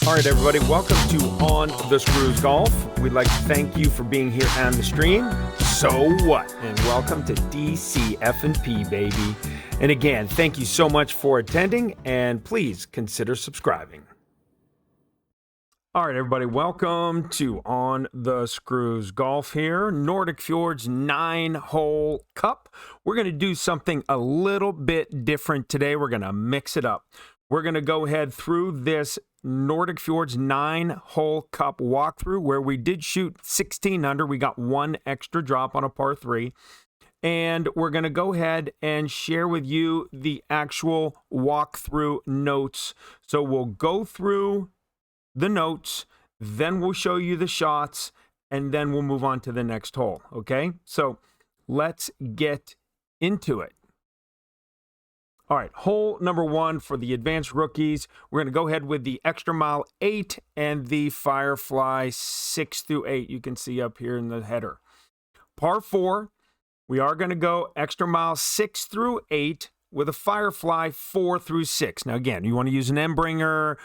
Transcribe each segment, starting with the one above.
All right, everybody, welcome to On the Screws Golf. We'd like to thank you for being here on the stream. So what? And welcome to DCF&P, baby. And again, thank you so much for attending, and please consider subscribing. All right, everybody, welcome to On the Screws Golf here. Nordic Fjords 9-hole cup. We're going to do something a little bit different today. We're going to mix it up. We're going to go ahead through this Nordic Fjords 9-hole cup walkthrough where we did shoot 16 under. We got one extra drop on a par 3. And we're going to go ahead and share with you the actual walkthrough notes. So we'll go through the notes, then we'll show you the shots, and then we'll move on to the next hole. Okay? So let's get into it. All right, hole number 1 for the advanced rookies. We're going to go ahead with the extra mile 8 and the Firefly 6 through 8. You can see up here in the header. Par 4, we are going to go extra mile 6 through 8 with a Firefly 4 through 6. Now, again, you want to use an end-bringer,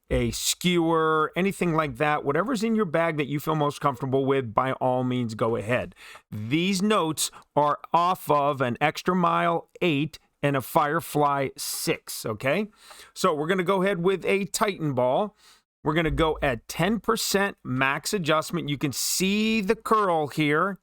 a skewer, anything like that. Whatever's in your bag that you feel most comfortable with, by all means, go ahead. These notes are off of an extra mile 8 and a Firefly 6, okay? So we're going to go ahead with a Titan ball. We're going to go at 10% max adjustment. You can see the curl here.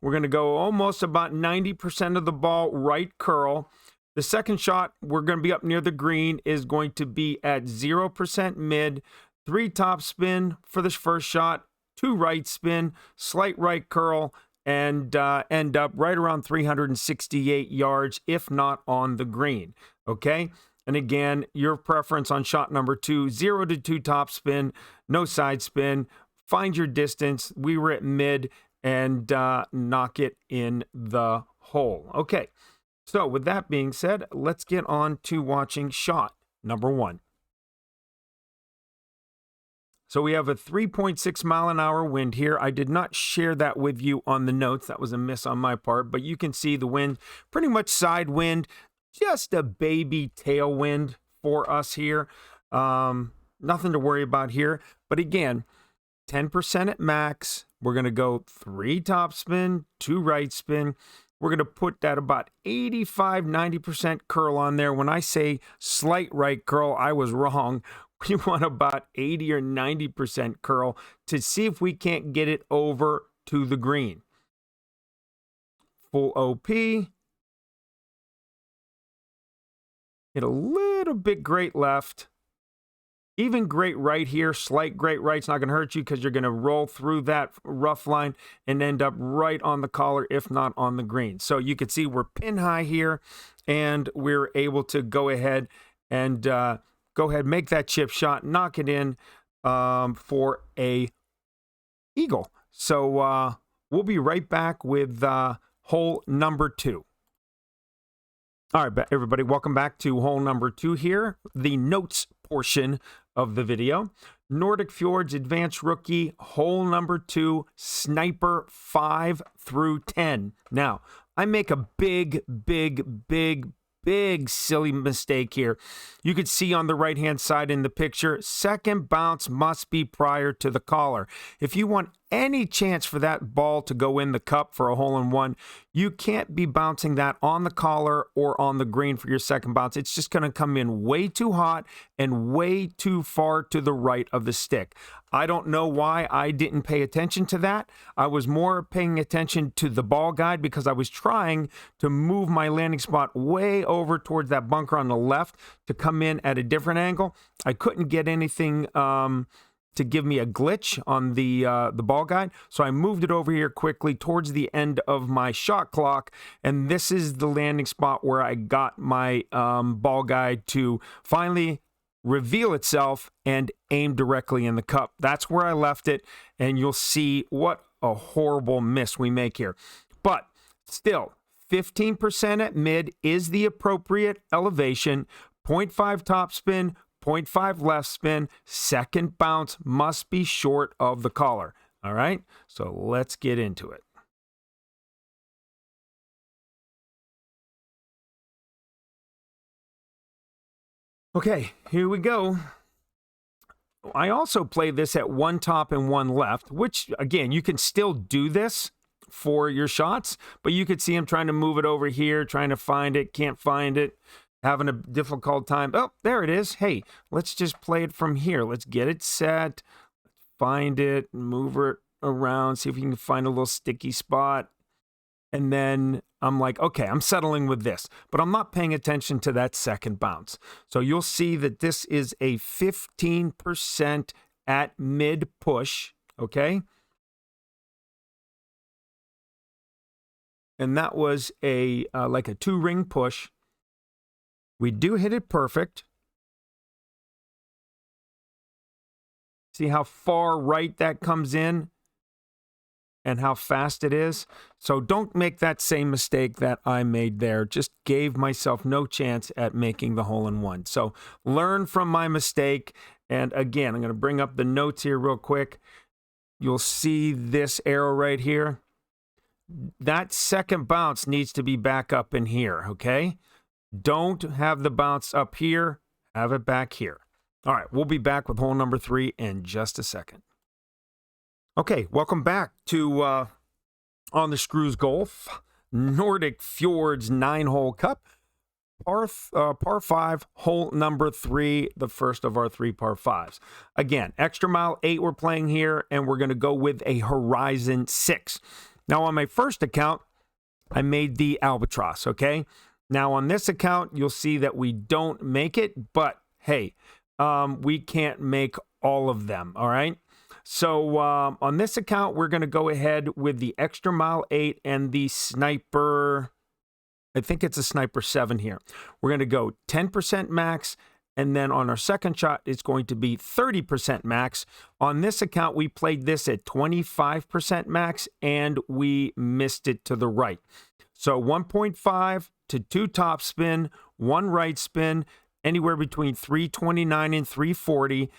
We're going to go almost about 90% of the ball right curl. The second shot, we're going to be up near the green, is going to be at 0% mid, 3 top spin for this first shot, 2 right spin, slight right curl, and end up right around 368 yards, if not on the green, okay? And again, your preference on shot number 2, 0 to 2 top spin, no side spin, find your distance. We were at mid, and knock it in the hole. Okay, so with that being said, let's get on to watching shot number 1. So we have a 3.6 mile an hour wind here. I did not share that with you on the notes. That was a miss on my part, but you can see the wind, pretty much side wind, just a baby tailwind for us here. Nothing to worry about here. But again, 10% at max. We're going to go 3 top spin, 2 right spin. We're going to put that about 85-90% curl on there. When I say slight right curl, I was wrong. We want about 80 or 90% curl to see if we can't get it over to the green. Full OP. Hit a little bit great left. Even great right here, slight great right's not going to hurt you because you're going to roll through that rough line and end up right on the collar, if not on the green. So you can see we're pin high here, and we're able to go ahead and make that chip shot, knock it in for a eagle. So we'll be right back with hole number 2. All right, everybody, welcome back to hole number 2 here, the notes portion of the video. Nordic Fjords Advanced Rookie, hole number 2, Sniper 5 through 10. Now, I make a big silly mistake here. You could see on the right-hand side in the picture, second bounce must be prior to the collar. If you want any chance for that ball to go in the cup for a hole-in-one, you can't be bouncing that on the collar or on the green for your second bounce. It's just going to come in way too hot and way too far to the right of the stick. I don't know why I didn't pay attention to that. I was more paying attention to the ball guide because I was trying to move my landing spot way over towards that bunker on the left to come in at a different angle. I couldn't get anything to give me a glitch on the ball guide. So I moved it over here quickly towards the end of my shot clock. And this is the landing spot where I got my ball guide to finally reveal itself and aim directly in the cup. That's where I left it. And you'll see what a horrible miss we make here. But still, 15% at mid is the appropriate elevation. 0.5 top spin, 0.5 left spin, second bounce must be short of the collar. All right, so let's get into it. Okay, here we go. I also play this at one top and one left, which, again, you can still do this for your shots, but you could see him trying to move it over here, trying to find it, can't find it, having a difficult time. Oh, there it is. Hey, let's just play it from here. Let's get it set, find it, move it around, see if we can find a little sticky spot. And then I'm like, okay, I'm settling with this, but I'm not paying attention to that second bounce. So you'll see that this is a 15% at mid push, okay? And that was a like a 2-ring push. We do hit it perfect. See how far right that comes in and how fast it is? So don't make that same mistake that I made there. Just gave myself no chance at making the hole-in-one. So learn from my mistake. And again, I'm going to bring up the notes here real quick. You'll see this arrow right here. That second bounce needs to be back up in here, okay? Don't have the bounce up here. Have it back here. All right, we'll be back with hole number 3 in just a second. Okay, welcome back to On the Screws Golf, Nordic Fjords 9-hole cup, par 5, hole number 3, the first of our 3 par 5s. Again, extra mile 8 we're playing here, and we're going to go with a Horizon 6. Now, on my first account, I made the Albatross, okay? Now, on this account, you'll see that we don't make it, but hey, we can't make all of them, all right? So on this account, we're going to go ahead with the extra mile 8 and the sniper. I think it's a sniper 7 here. We're going to go 10% max. And then on our second shot, it's going to be 30% max. On this account, we played this at 25% max and we missed it to the right. So 1.5 to 2 top spin, 1 right spin, anywhere between 329 and 340.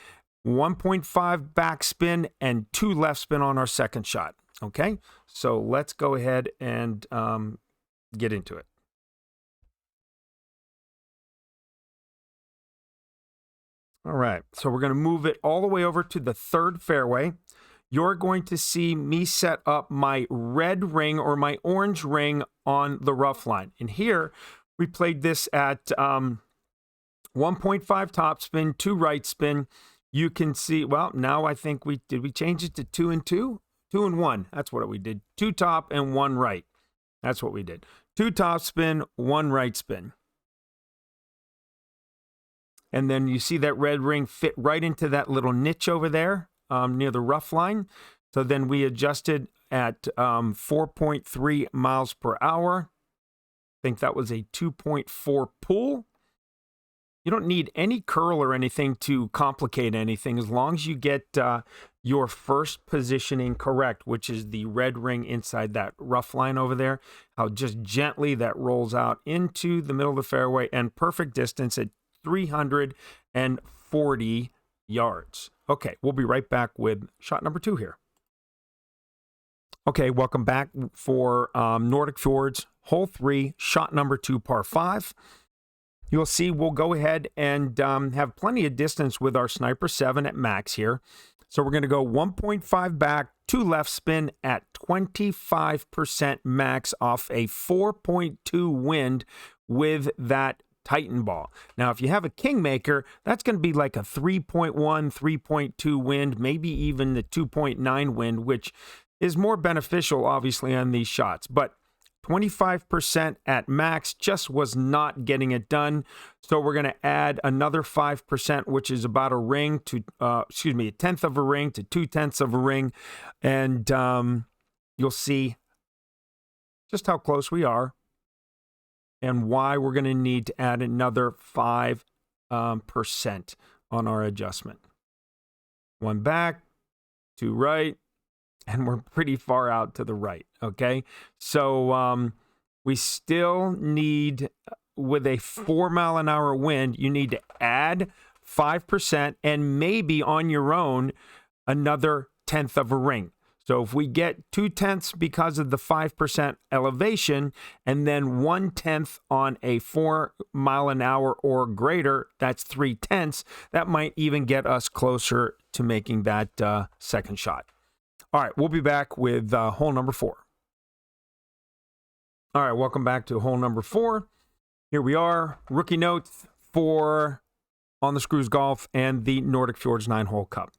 1.5 backspin and 2 left spin on our second shot. Okay, so let's go ahead and get into it. All right, so we're going to move it all the way over to the 3rd fairway. You're going to see me set up my red ring or my orange ring on the rough line. And here we played this at 1.5 top spin, 2 right spin. You can see, well, now I think we change it to 2 and 2? 2 and 1. That's what we did. 2 top and 1 right. That's what we did. 2 top spin, 1 right spin. And then you see that red ring fit right into that little niche over there near the rough line. So then we adjusted at 4.3 miles per hour. I think that was a 2.4 pull. You don't need any curl or anything to complicate anything as long as you get your first positioning correct, which is the red ring inside that rough line over there. How just gently that rolls out into the middle of the fairway and perfect distance at 340 yards. Okay, we'll be right back with shot number 2 here. Okay, welcome back for Nordic Fjords, hole 3, shot number 2, par 5. You'll see we'll go ahead and have plenty of distance with our sniper 7 at max here. So we're going to go 1.5 back, 2 left spin at 25% max off a 4.2 wind with that Titan ball. Now, if you have a Kingmaker, that's going to be like a 3.1, 3.2 wind, maybe even the 2.9 wind, which is more beneficial, obviously, on these shots. But 25% at max just was not getting it done. So we're going to add another 5%, which is about a ring to, a 1/10 of a ring to 2/10 of a ring. And you'll see just how close we are and why we're going to need to add another 5% on our adjustment. 1 back, 2 right, and we're pretty far out to the right, okay? So we still need, with a 4-mile-an-hour wind, you need to add 5% and maybe on your own another 1/10 of a ring. So if we get 2/10 because of the 5% elevation and then 1/10 on a 4 mile an hour or greater, that's 3/10. That might even get us closer to making that second shot. All right, we'll be back with hole number 4. All right, welcome back to hole number 4. Here we are, rookie notes for On the Screws Golf and the Nordic Fjords 9-hole cup.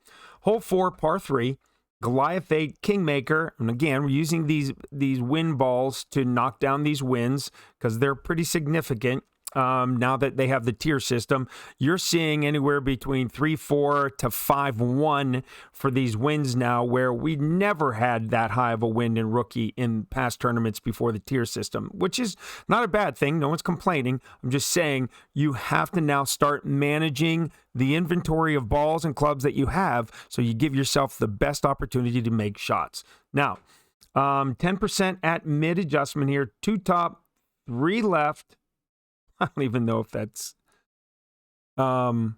Hole 4, par 3. Goliath 8 Kingmaker, and again, we're using these wind balls to knock down these winds because they're pretty significant now that they have the tier system. You're seeing anywhere between 3-4 to 5-1 for these winds now, where we never had that high of a wind in rookie in past tournaments before the tier system, which is not a bad thing. No one's complaining. I'm just saying you have to now start managing the inventory of balls and clubs that you have so you give yourself the best opportunity to make shots. Now, 10% at mid adjustment here, 2 top, 3 left. I don't even know if that's I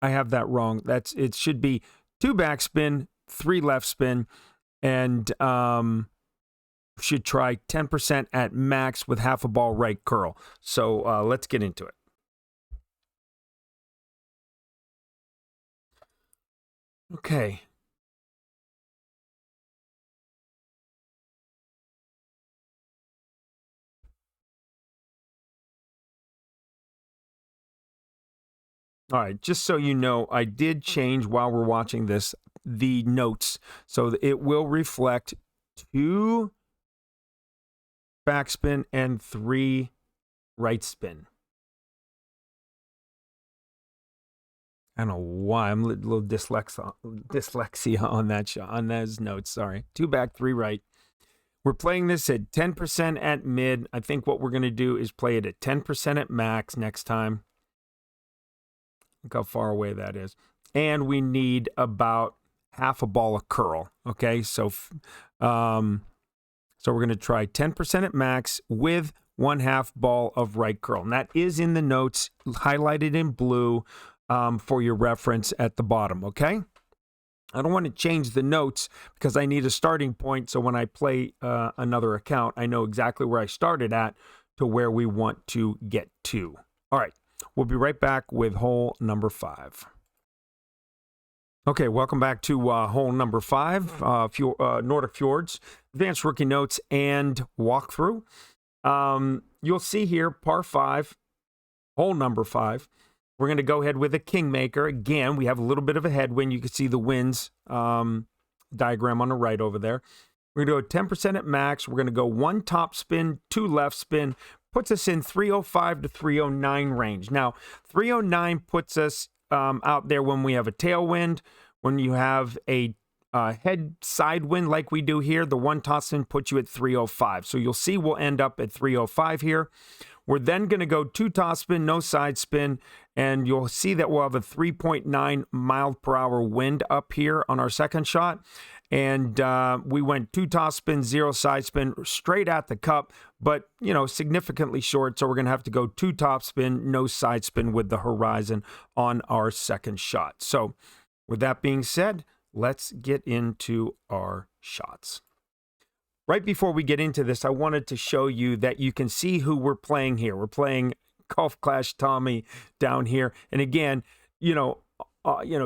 have that wrong. It should be 2 backspin, 3 left spin, and should try 10% at max with half a ball right curl. So let's get into it. Okay. All right, just so you know, I did change while we're watching this, the notes, so it will reflect 2 backspin and 3 right spin. I don't know why I'm a little dyslexia on that shot, on those notes. Sorry, 2 back, 3 right. We're playing this at 10% at mid. I think what we're going to do is play it at 10% at max next time. Look how far away that is. And we need about half a ball of curl. Okay, so we're going to try 10% at max with 1/2 ball of right curl. And that is in the notes, highlighted in blue for your reference at the bottom, okay? I don't want to change the notes because I need a starting point, so when I play another account, I know exactly where I started at to where we want to get to. All right. We'll be right back with hole number 5. Okay, welcome back to hole number 5, Nordic Fjords, advanced rookie notes and walkthrough. You'll see here, par 5, hole number 5. We're going to go ahead with a Kingmaker. Again, we have a little bit of a headwind. You can see the winds diagram on the right over there. We're going to go 10% at max. We're going to go 1 top spin, 2 left spin. Puts us in 305 to 309 range. Now, 309 puts us out there when we have a tailwind. When you have a head side wind like we do here, the 1 topspin puts you at 305. So you'll see we'll end up at 305 here. We're then going to go 2 topspin, no side spin, and you'll see that we'll have a 3.9 mile per hour wind up here on our second shot. And we went 2 topspin, 0 side spin, straight at the cup, but, you know, significantly short. So we're going to have to go 2 topspin, no side spin with the horizon on our second shot. So with that being said, let's get into our shots. Right before we get into this, I wanted to show you that you can see who we're playing here. We're playing Golf Clash Tommy down here. And again,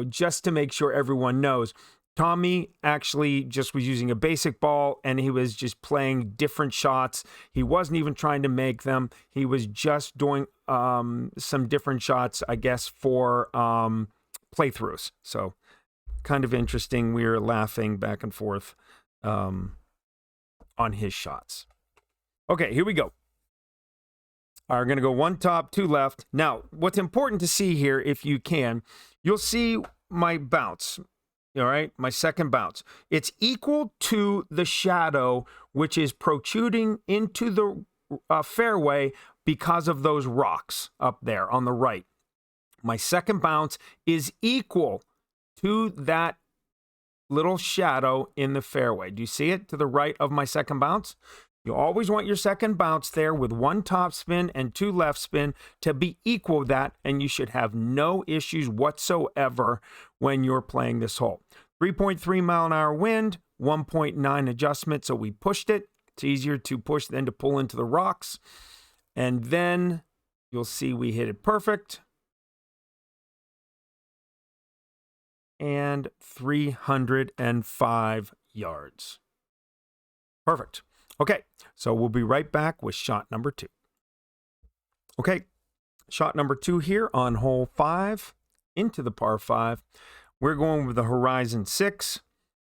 just to make sure everyone knows, Tommy actually just was using a basic ball and he was just playing different shots. He wasn't even trying to make them. He was just doing some different shots, I guess, for playthroughs. So kind of interesting. We were laughing back and forth on his shots. Okay, here we go. All right, we're going to go 1 top, 2 left. Now, what's important to see here, if you can, you'll see my bounce. All right, my second bounce. It's equal to the shadow, which is protruding into the fairway because of those rocks up there on the right. My second bounce is equal to that little shadow in the fairway. Do you see it to the right of my second bounce? You always want your second bounce there with 1 top spin and 2 left spin to be equal to that, and you should have no issues whatsoever when you're playing this hole. 3.3 mile an hour wind, 1.9 adjustment. So we pushed it. It's easier to push than to pull into the rocks. And then you'll see we hit it perfect. And 305 yards. Perfect. Okay, so we'll be right back with shot number 2. Okay, shot number 2 here on hole 5 into the par 5. We're going with the Horizon 6.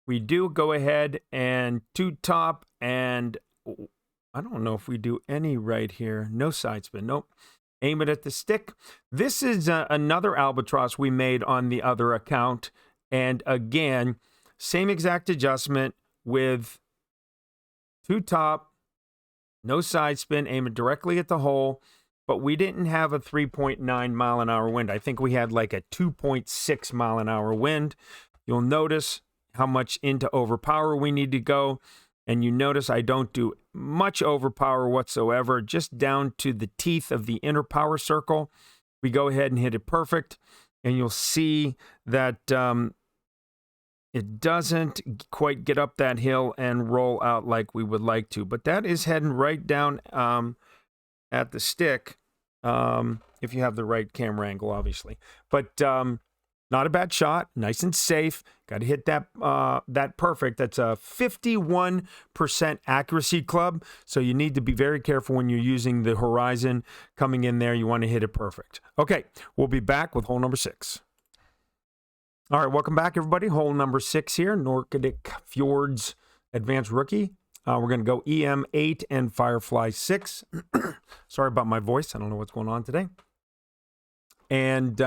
We do go ahead and 2-top, and I don't know if we do any right here. No side spin. Nope. Aim it at the stick. This is another albatross we made on the other account. And again, same exact adjustment with 2-top, no side spin, aim it directly at the hole. But we didn't have a 3.9 mile an hour wind. I think we had like a 2.6 mile an hour wind. You'll notice how much into overpower we need to go. And you notice I don't do much overpower whatsoever, just down to the teeth of the inner power circle. We go ahead and hit it perfect. And you'll see that it doesn't quite get up that hill and roll out like we would like to. But that is heading right down at the stick, if you have the right camera angle, obviously. But not a bad shot, nice and safe. Got to hit that that perfect. That's a 51% accuracy club, so you need to be very careful when you're using the Horizon coming in there. You want to hit it perfect. Okay, we'll be back with hole number 6. All right, welcome back, everybody. Hole number 6 here, NORDIC FJORDS Advanced Rookie. We're going to go EM8 and Firefly 6. Sorry about my voice. I don't know what's going on today. And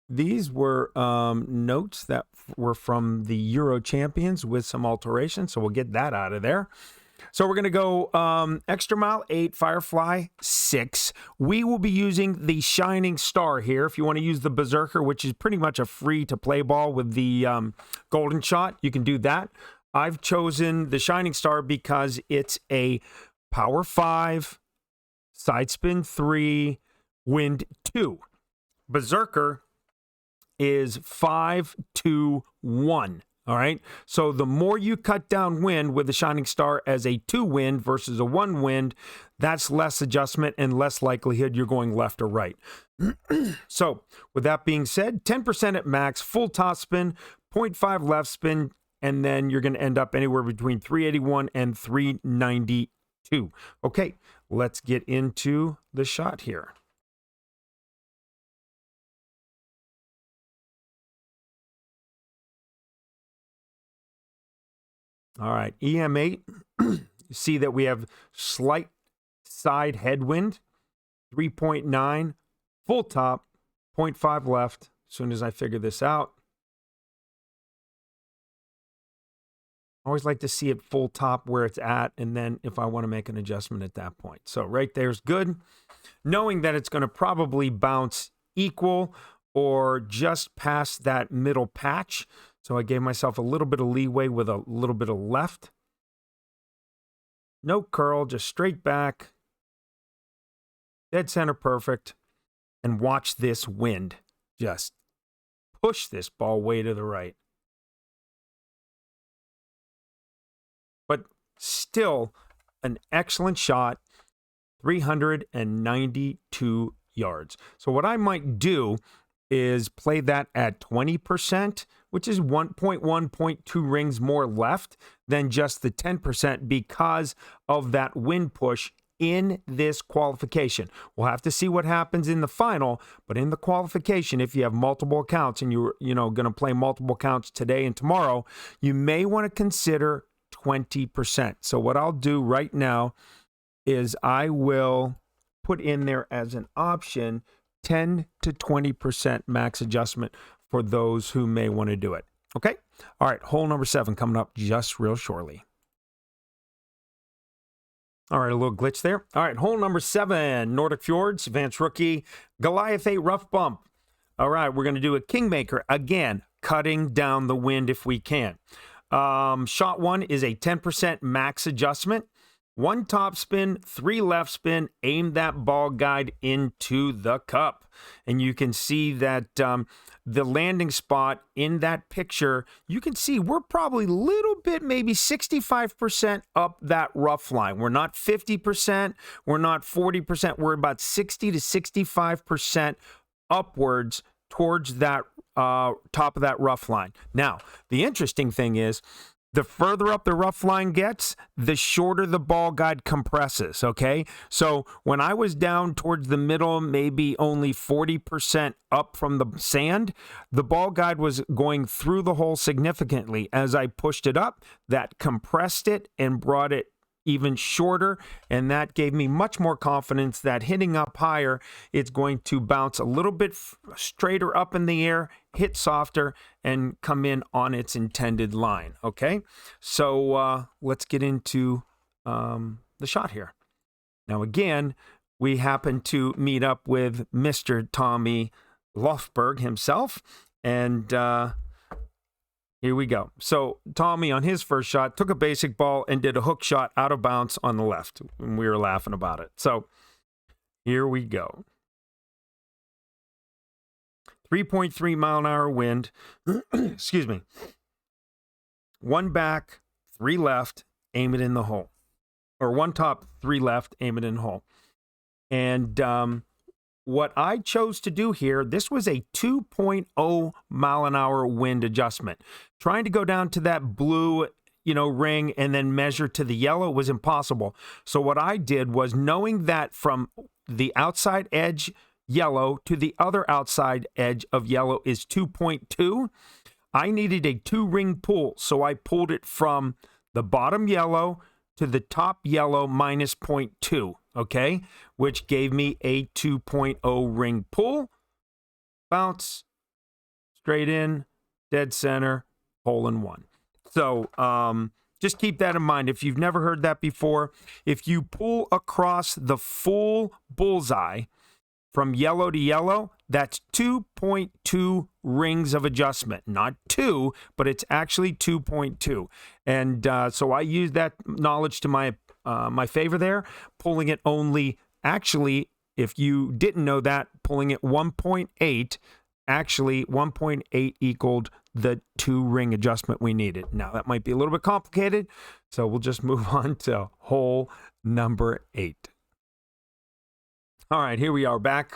these were notes that were from the Euro Champions with some alterations, so we'll get that out of there. So we're going to go Extra Mile 8, Firefly 6. We will be using the Shining Star here. If you want to use the Berserker, which is pretty much a free-to-play ball with the Golden Shot, you can do that. I've chosen the Shining Star because it's a Power 5, Side Spin 3, Wind 2. Berserker is 5, 2, 1. All right. So the more you cut down wind with the Shining Star as a 2 wind versus a 1 wind, that's less adjustment and less likelihood you're going left or right. So with that being said, 10% at max, full top spin, 0.5 left spin, and then you're going to end up anywhere between 381 and 392. Okay, let's get into the shot here. All right, EM8, you see that we have slight side headwind, 3.9, full top, 0.5 left, as soon as I figure this out. I always like to see it full top where it's at, and then if I want to make an adjustment at that point. So right there's good. Knowing that it's going to probably bounce equal or just past that middle patch. So I gave myself a little bit of leeway with a little bit of left. No curl, just straight back. Dead center perfect. And watch this wind. Just push this ball way to the right. But still an excellent shot. 392 yards. So what I might do is play that at 20%, which is 1.1.2 rings more left than just the 10% because of that wind push in this qualification. We'll have to see what happens in the final, but in the qualification, if you have multiple accounts and you're going to play multiple accounts today and tomorrow, you may want to consider 20%. So what I'll do right now is I will put in there as an option 10 to 20% max adjustment for those who may want to do it. Okay? All right, hole number 7 coming up just real shortly. All right, a little glitch there. All right, hole number 7, NORDIC FJORDS, Advanced Rookie, Goliath 8 Rough Bump. All right, we're going to do a Kingmaker. Again, cutting down the wind if we can. Shot 1 is a 10% max adjustment. 1 top spin, 3 left spin, aim that ball guide into the cup. And you can see that the landing spot in that picture, you can see we're probably a little bit, maybe 65% up that rough line. We're not 50%, we're not 40%, we're about 60 to 65% upwards towards that top of that rough line. Now, the interesting thing is, the further up the rough line gets, the shorter the ball guide compresses, okay? So when I was down towards the middle, maybe only 40% up from the sand, the ball guide was going through the hole significantly. As I pushed it up, that compressed it and brought it even shorter, and that gave me much more confidence that hitting up higher, it's going to bounce a little bit straighter up in the air, hit softer, and come in on its intended line, okay? So let's get into the shot here. Now again, we happen to meet up with Mr. Tommy Lofberg himself, and here we go. So Tommy, on his first shot, took a basic ball and did a hook shot out of bounds on the left, and we were laughing about it. So here we go. 3.3 mile an hour wind. Excuse me. 1 back, 3 left, aim it in the hole. Or 1 top, 3 left, aim it in the hole. And what I chose to do here, this was a 2.0 mile an hour wind adjustment. Trying to go down to that blue, ring and then measure to the yellow was impossible. So what I did was, knowing that from the outside edge yellow to the other outside edge of yellow is 2.2, I needed a 2-ring pull. So I pulled it from the bottom yellow to the top yellow minus 0.2, okay? Which gave me a 2.0 ring pull, bounce, straight in, dead center, hole in one. So just keep that in mind. If you've never heard that before, if you pull across the full bullseye from yellow to yellow, that's 2.2 rings of adjustment. Not 2, but it's actually 2.2. And so I use that knowledge to my favor there, pulling it only, actually, if you didn't know that, pulling it 1.8, actually 1.8 equaled the 2-ring adjustment we needed. Now, that might be a little bit complicated, so we'll just move on to hole number 8. All right, here we are back.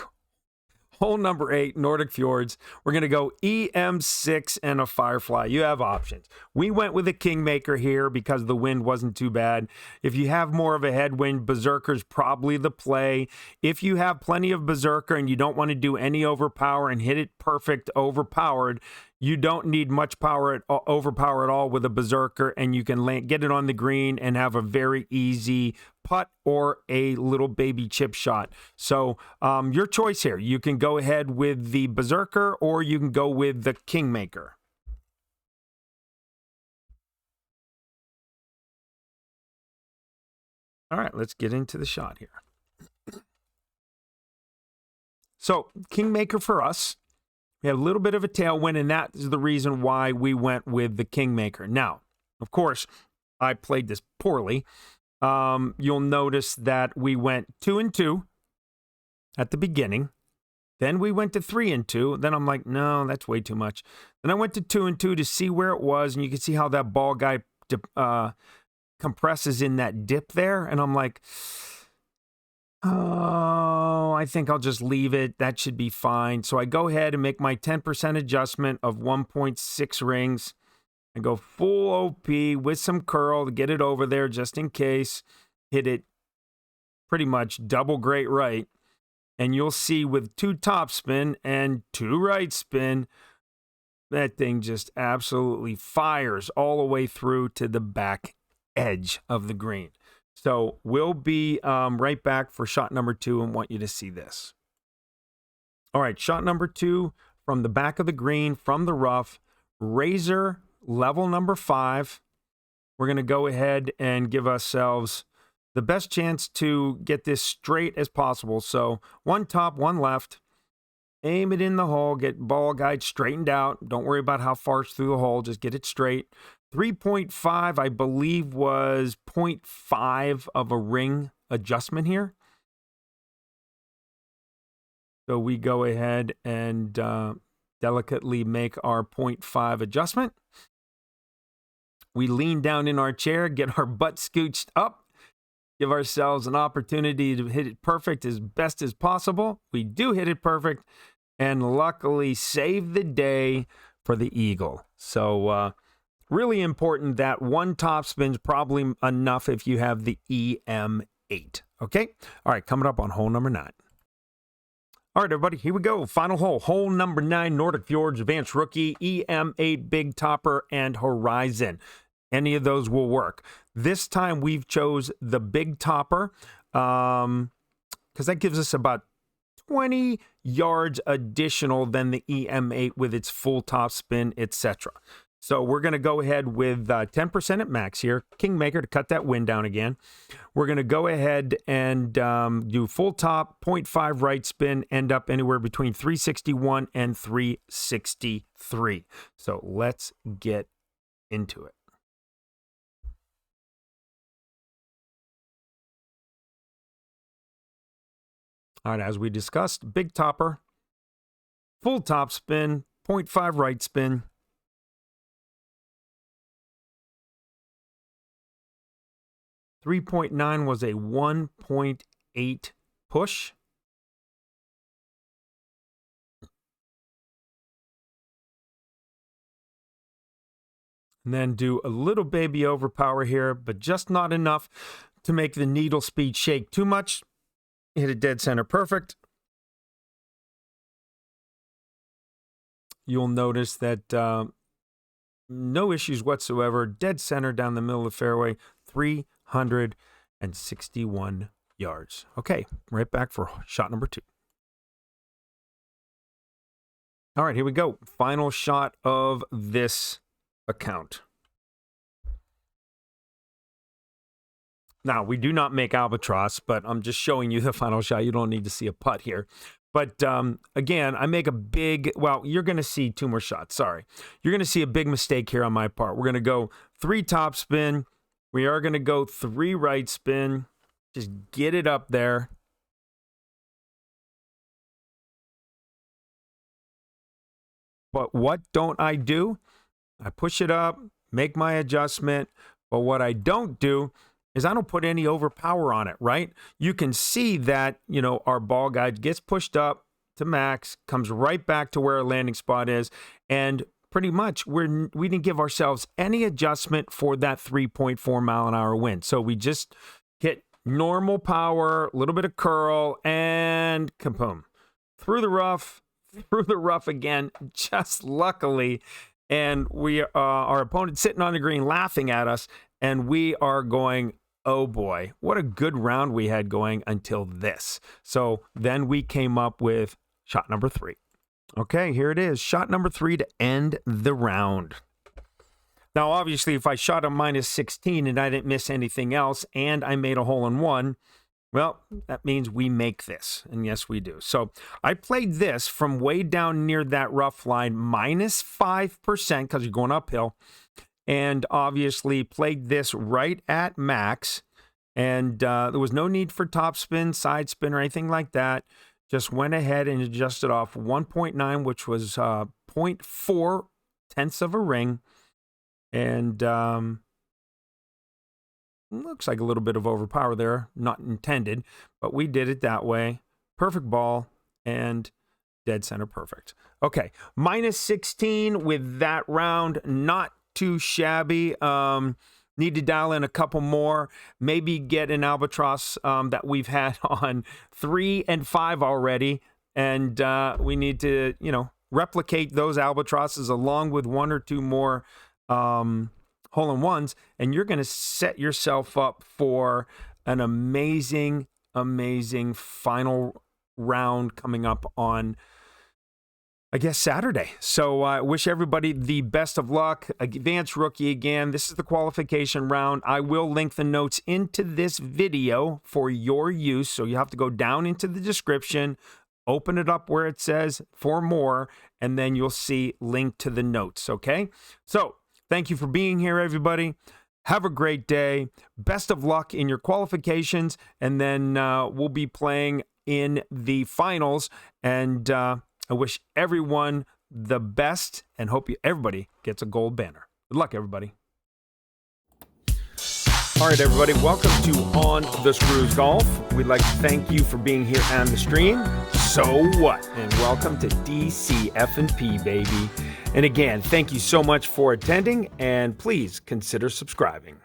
Hole number 8, Nordic Fjords. We're going to go EM6 and a Firefly. You have options. We went with a Kingmaker here because the wind wasn't too bad. If you have more of a headwind, Berserker's probably the play. If you have plenty of Berserker and you don't want to do any overpower and hit it perfect overpowered, you don't need much overpower at all with a Berserker, and you can get it on the green and have a very easy putt or a little baby chip shot. So your choice here. You can go ahead with the Berserker or you can go with the Kingmaker. All right, let's get into the shot here. So Kingmaker for us. We had a little bit of a tailwind, and that is the reason why we went with the Kingmaker. Now, of course, I played this poorly. You'll notice that we went 2 and 2 at the beginning. Then we went to 3 and 2. Then I'm like, no, that's way too much. Then I went to 2 and 2 to see where it was, and you can see how that ball guide compresses in that dip there. And I'm like, oh, I think I'll just leave it. That should be fine. So I go ahead and make my 10% adjustment of 1.6 rings. I go full OP with some curl to get it over there just in case. Hit it pretty much double great right. And you'll see with 2 top spin and 2 right spin, that thing just absolutely fires all the way through to the back edge of the green. So we'll be right back for shot number 2 and want you to see this. All right, shot number 2 from the back of the green, from the rough, razor level number 5. We're going to go ahead and give ourselves the best chance to get this straight as possible. So 1 top, 1 left. Aim it in the hole, get ball guide straightened out. Don't worry about how far it's through the hole, just get it straight. 3.5, I believe, was 0.5 of a ring adjustment here. So we go ahead and delicately make our 0.5 adjustment. We lean down in our chair, get our butt scooched up, give ourselves an opportunity to hit it perfect as best as possible. We do hit it perfect, and luckily save the day for the eagle. So really important that one top spin's probably enough if you have the EM8. Okay? All right, coming up on hole number 9. All right, everybody, here we go. Final hole, hole number 9, Nordic Fjords, Advanced Rookie, EM8, Big Topper, and Horizon. Any of those will work. This time we've chose the Big Topper because that gives us about 20 yards additional than the EM8 with its full top spin, etc. So we're going to go ahead with 10% at max here. Kingmaker to cut that wind down again. We're going to go ahead and do full top, 0.5 right spin, end up anywhere between 361 and 363. So let's get into it. All right, as we discussed, big topper, full top spin, 0.5 right spin. $3.9 was a 1.8 push. And then do a little baby overpower here, but just not enough to make the needle speed shake too much. Hit it dead center perfect. You'll notice that no issues whatsoever. Dead center down the middle of the fairway. 361 yards. Okay, right back for shot number 2. All right, here we go. Final shot of this account. Now, we do not make albatross, but I'm just showing you the final shot. You don't need to see a putt here. But again, I make a big, well, you're going to see 2 more shots. Sorry. You're going to see a big mistake here on my part. We're going to go 3 top spin. We are going to go 3 right spin. Just get it up there. But what don't I do? I push it up, make my adjustment. But what I don't do is I don't put any overpower on it, right? You can see that, you know, our ball guide gets pushed up to max, comes right back to where our landing spot is, and pretty much we didn't give ourselves any adjustment for that 3.4 mile an hour wind. So we just hit normal power, a little bit of curl, and kaboom. Through the rough again, just luckily. And we our opponent sitting on the green laughing at us, and we are going, oh boy, what a good round we had going until this. So then we came up with shot number 3. Okay, here it is. Shot number 3 to end the round. Now, obviously, if I shot a -16 and I didn't miss anything else and I made a hole-in-one, well, that means we make this. And yes, we do. So I played this from way down near that rough line, -5% because you're going uphill. And obviously played this right at max. And there was no need for top spin, side spin, or anything like that. Just went ahead and adjusted off 1.9, which was 0.4 tenths of a ring. And looks like a little bit of overpower there. Not intended, but we did it that way. Perfect ball and dead center perfect. Okay, -16 with that round. Not too shabby. Need to dial in a couple more. Maybe get an albatross that we've had on 3 and 5 already. And we need to, you know, replicate those albatrosses along with 1 or 2 more hole-in-ones. And you're going to set yourself up for an amazing, amazing final round coming up on, I guess, Saturday. So I wish everybody the best of luck. Advanced Rookie again. This is the qualification round. I will link the notes into this video for your use. So you have to go down into the description, open it up where it says for more, and then you'll see link to the notes. Okay. So Thank you for being here, everybody. Have a great day. Best of luck in your qualifications, and then we'll be playing in the finals. And I wish everyone the best and hope everybody gets a gold banner. Good luck, everybody. All right, everybody, welcome to On the Screws Golf. We'd like to thank you for being here on the stream. So what? And welcome to DCF&P, baby. And again, thank you so much for attending, and please consider subscribing.